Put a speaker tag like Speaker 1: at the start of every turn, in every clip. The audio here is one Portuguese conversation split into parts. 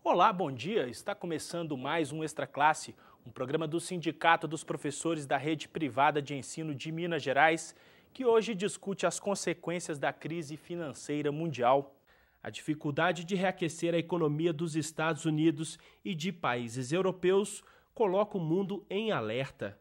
Speaker 1: Olá, bom dia. Está começando mais um Extra Classe, um programa do Sindicato dos Professores da Rede Privada de Ensino de Minas Gerais, que hoje discute as consequências da crise financeira mundial. A dificuldade de reaquecer a economia dos Estados Unidos e de países europeus coloca o mundo em alerta.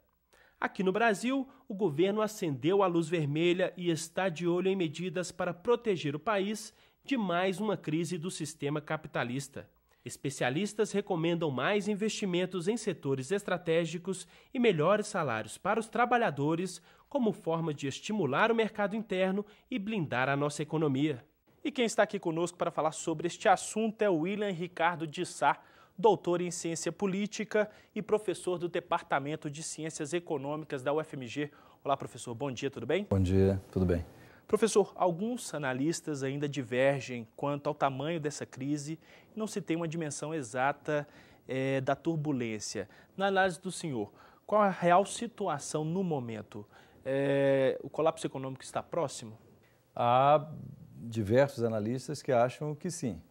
Speaker 1: Aqui no Brasil, o governo acendeu a luz vermelha e está de olho em medidas para proteger o país de mais uma crise do sistema capitalista. Especialistas recomendam mais investimentos em setores estratégicos e melhores salários para os trabalhadores como forma de estimular o mercado interno e blindar a nossa economia. E quem está aqui conosco para falar sobre este assunto é o William Ricardo de Sá, doutor em Ciência Política e professor do Departamento de Ciências Econômicas da UFMG. Olá, professor. Bom dia, tudo bem?
Speaker 2: Bom dia, tudo bem.
Speaker 1: Professor, alguns analistas ainda divergem quanto ao tamanho dessa crise e não se tem uma dimensão exata da turbulência. Na análise do senhor, qual a real situação no momento? O colapso econômico está próximo?
Speaker 2: Há diversos analistas que acham que sim,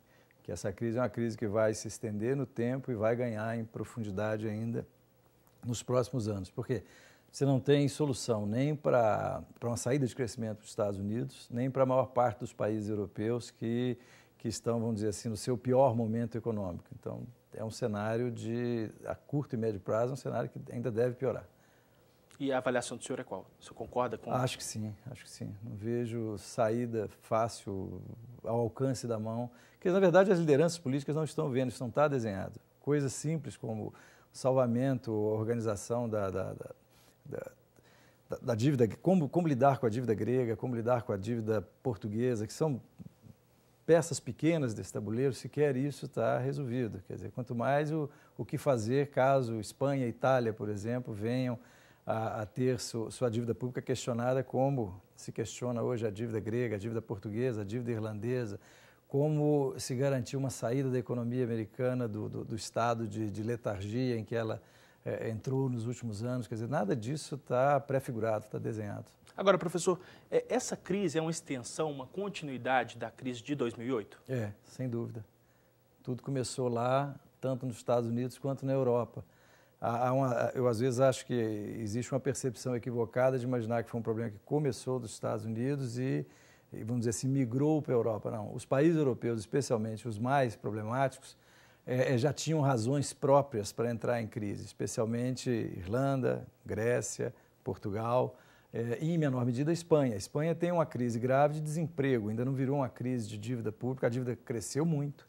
Speaker 2: que essa crise é uma crise que vai se estender no tempo e vai ganhar em profundidade ainda nos próximos anos. Por quê? Você não tem solução nem para uma saída de crescimento dos Estados Unidos, nem para a maior parte dos países europeus que estão, vamos dizer assim, no seu pior momento econômico. Então, é um cenário a curto e médio prazo, um cenário que ainda deve piorar.
Speaker 1: E a avaliação do senhor é qual? O senhor concorda com...
Speaker 2: Acho que sim, acho que sim. Não vejo saída fácil ao alcance da mão, porque, na verdade, as lideranças políticas não estão vendo, isso não está desenhado. Coisas simples como o salvamento, a organização da dívida, como lidar com a dívida grega, como lidar com a dívida portuguesa, que são peças pequenas desse tabuleiro, sequer isso está resolvido. Quer dizer, quanto mais o que fazer caso Espanha e Itália, por exemplo, venham a ter sua dívida pública questionada, como se questiona hoje a dívida grega, a dívida portuguesa, a dívida irlandesa, como se garantir uma saída da economia americana do estado de letargia em que ela entrou nos últimos anos. Quer dizer, nada disso está pré-figurado, está desenhado.
Speaker 1: Agora, professor, essa crise é uma extensão, uma continuidade da crise de 2008?
Speaker 2: Sem dúvida. Tudo começou lá, tanto nos Estados Unidos quanto na Europa. Eu, às vezes, acho que existe uma percepção equivocada de imaginar que foi um problema que começou dos Estados Unidos e vamos dizer assim, migrou para a Europa. Não, os países europeus, especialmente os mais problemáticos, já tinham razões próprias para entrar em crise, especialmente Irlanda, Grécia, Portugal e, em menor medida, a Espanha. A Espanha tem uma crise grave de desemprego, ainda não virou uma crise de dívida pública, a dívida cresceu muito,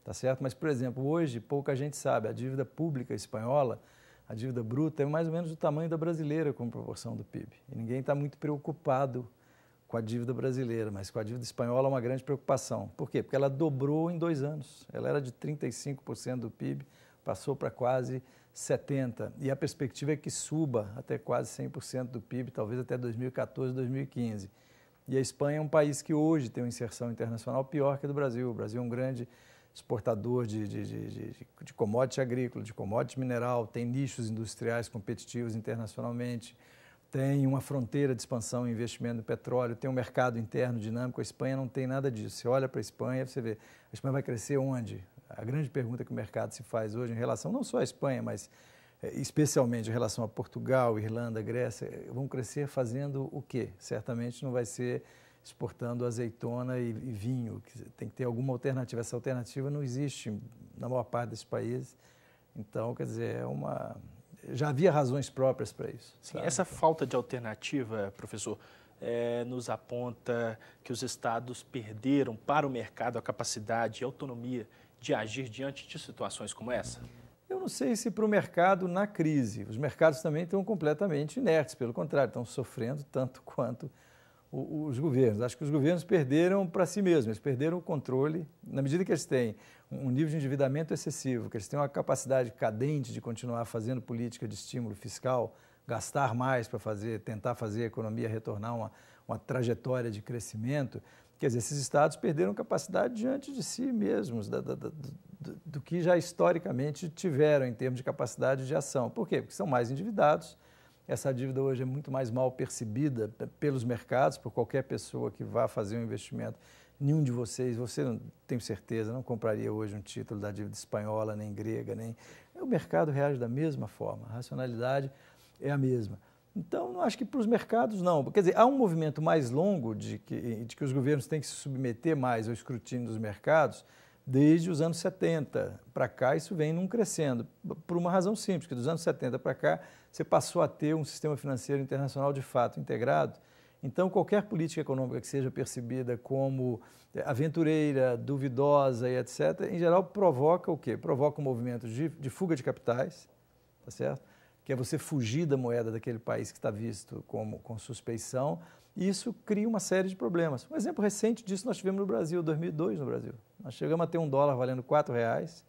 Speaker 2: tá certo? Mas, por exemplo, hoje pouca gente sabe, a dívida pública espanhola, a dívida bruta é mais ou menos do tamanho da brasileira como proporção do PIB. E ninguém está muito preocupado com a dívida brasileira, mas com a dívida espanhola é uma grande preocupação. Por quê? Porque ela dobrou em 2 anos. Ela era de 35% do PIB, passou para quase 70%. E a perspectiva é que suba até quase 100% do PIB, talvez até 2014, 2015. E a Espanha é um país que hoje tem uma inserção internacional pior que a do Brasil. O Brasil é um grande exportador de commodity agrícola, de commodity mineral, tem nichos industriais competitivos internacionalmente, tem uma fronteira de expansão e investimento no petróleo, tem um mercado interno dinâmico. A Espanha não tem nada disso. Você olha para a Espanha, você vê, a Espanha vai crescer onde? A grande pergunta que o mercado se faz hoje em relação, não só à Espanha, mas especialmente em relação a Portugal, Irlanda, Grécia, vão crescer fazendo o quê? Certamente não vai ser exportando azeitona e vinho, tem que ter alguma alternativa. Essa alternativa não existe na maior parte desses países. Então, quer dizer, já havia razões próprias para isso.
Speaker 1: Sim, essa falta de alternativa, professor, nos aponta que os estados perderam para o mercado a capacidade e autonomia de agir diante de situações como essa?
Speaker 2: Eu não sei se para o mercado na crise. Os mercados também estão completamente inertes, pelo contrário, estão sofrendo tanto quanto os governos. Acho que os governos perderam para si mesmos, eles perderam o controle. Na medida que eles têm um nível de endividamento excessivo, que eles têm uma capacidade cadente de continuar fazendo política de estímulo fiscal, gastar mais para tentar fazer a economia retornar uma trajetória de crescimento, quer dizer, esses estados perderam capacidade diante de si mesmos, do que já historicamente tiveram em termos de capacidade de ação. Por quê? Porque são mais endividados. Essa dívida hoje é muito mais mal percebida pelos mercados, por qualquer pessoa que vá fazer um investimento nenhum de vocês, você não tenho certeza, não compraria hoje um título da dívida espanhola, nem grega, nem... O mercado reage da mesma forma, a racionalidade é a mesma. Então, não acho que para os mercados não. Quer dizer, há um movimento mais longo de que os governos têm que se submeter mais ao escrutínio dos mercados desde os anos 70 para cá, isso vem num crescendo, por uma razão simples, que dos anos 70 para cá você passou a ter um sistema financeiro internacional de fato integrado. Então, qualquer política econômica que seja percebida como aventureira, duvidosa e etc., em geral provoca o quê? Provoca um movimento de fuga de capitais, tá certo? Que é você fugir da moeda daquele país que está visto com suspeição, e isso cria uma série de problemas. Um exemplo recente disso nós tivemos no Brasil, 2002 no Brasil. Nós chegamos a ter um dólar valendo R$4,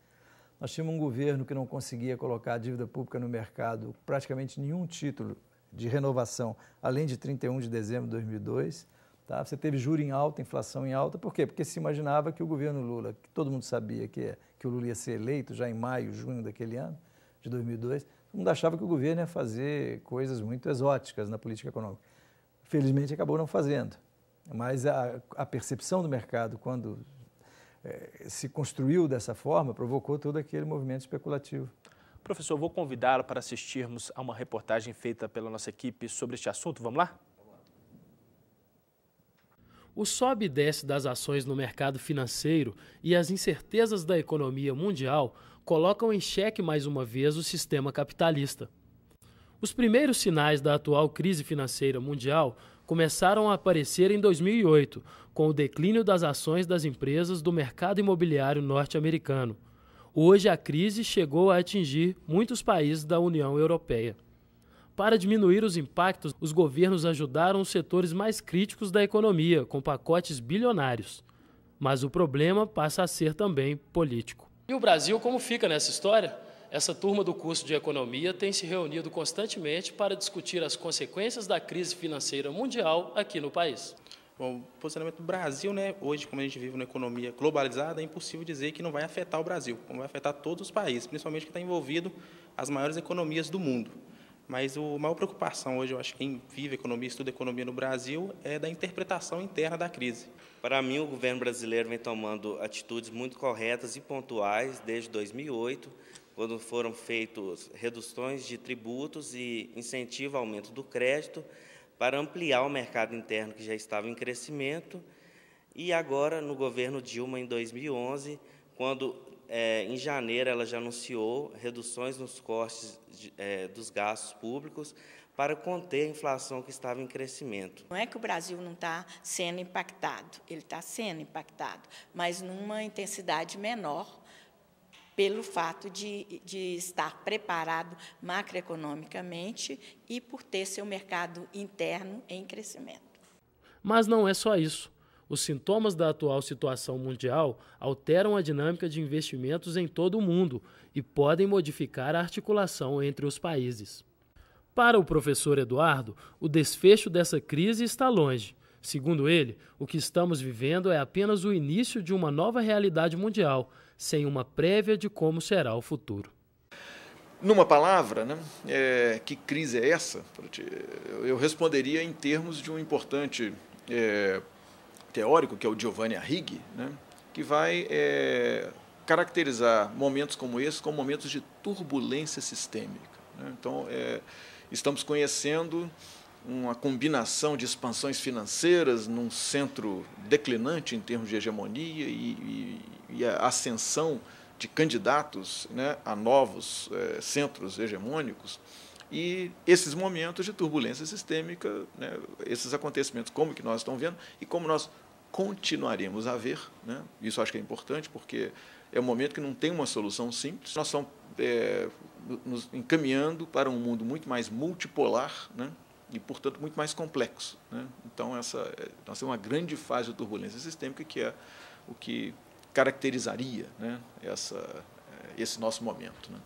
Speaker 2: nós tínhamos um governo que não conseguia colocar a dívida pública no mercado, praticamente nenhum título de renovação, além de 31 de dezembro de 2002. Tá? Você teve juro em alta, inflação em alta. Por quê? Porque se imaginava que o governo Lula, que todo mundo sabia que o Lula ia ser eleito já em maio, junho daquele ano, de 2002, todo mundo achava que o governo ia fazer coisas muito exóticas na política econômica. Felizmente acabou não fazendo. Mas a percepção do mercado, quando se construiu dessa forma, provocou todo aquele movimento especulativo.
Speaker 1: Professor, vou convidá-lo para assistirmos a uma reportagem feita pela nossa equipe sobre este assunto. Vamos lá?
Speaker 3: O sobe e desce das ações no mercado financeiro e as incertezas da economia mundial colocam em xeque mais uma vez o sistema capitalista. Os primeiros sinais da atual crise financeira mundial começaram a aparecer em 2008, com o declínio das ações das empresas do mercado imobiliário norte-americano. Hoje, a crise chegou a atingir muitos países da União Europeia. Para diminuir os impactos, os governos ajudaram os setores mais críticos da economia, com pacotes bilionários. Mas o problema passa a ser também político. E o Brasil, como fica nessa história? Essa turma do curso de Economia tem se reunido constantemente para discutir as consequências da crise financeira mundial aqui no país.
Speaker 4: Bom, o posicionamento do Brasil, né, hoje, como a gente vive numa economia globalizada, é impossível dizer que não vai afetar o Brasil, como vai afetar todos os países, principalmente que está envolvido as maiores economias do mundo. Mas a maior preocupação hoje, eu acho que quem vive economia, estuda economia no Brasil, é da interpretação interna da crise.
Speaker 5: Para mim, o governo brasileiro vem tomando atitudes muito corretas e pontuais desde 2008, quando foram feitas reduções de tributos e incentivo ao aumento do crédito para ampliar o mercado interno que já estava em crescimento. E agora, no governo Dilma, em 2011, quando, em janeiro, ela já anunciou reduções nos custos dos gastos públicos para conter a inflação que estava em crescimento.
Speaker 6: Não é que o Brasil não está sendo impactado, ele está sendo impactado, mas numa intensidade menor, pelo fato de estar preparado macroeconomicamente e por ter seu mercado interno em crescimento.
Speaker 3: Mas não é só isso. Os sintomas da atual situação mundial alteram a dinâmica de investimentos em todo o mundo e podem modificar a articulação entre os países. Para o professor Eduardo, o desfecho dessa crise está longe. Segundo ele, o que estamos vivendo é apenas o início de uma nova realidade mundial, sem uma prévia de como será o futuro.
Speaker 7: Numa palavra, né, que crise é essa? Eu responderia em termos de um importante teórico, que é o Giovanni Arrighi, né, que vai caracterizar momentos como esse como momentos de turbulência sistêmica. Né? Então, estamos conhecendo uma combinação de expansões financeiras num centro declinante em termos de hegemonia e a ascensão de candidatos, né, a novos centros hegemônicos, e esses momentos de turbulência sistêmica, né, esses acontecimentos como que nós estamos vendo e como nós continuaremos a ver, né, isso acho que é importante porque é um momento que não tem uma solução simples, nós estamos nos encaminhando para um mundo muito mais multipolar, né, e, portanto, muito mais complexo. Né? Então, nós temos uma grande fase de turbulência sistêmica que é o que caracterizaria, né, esse nosso momento. Né?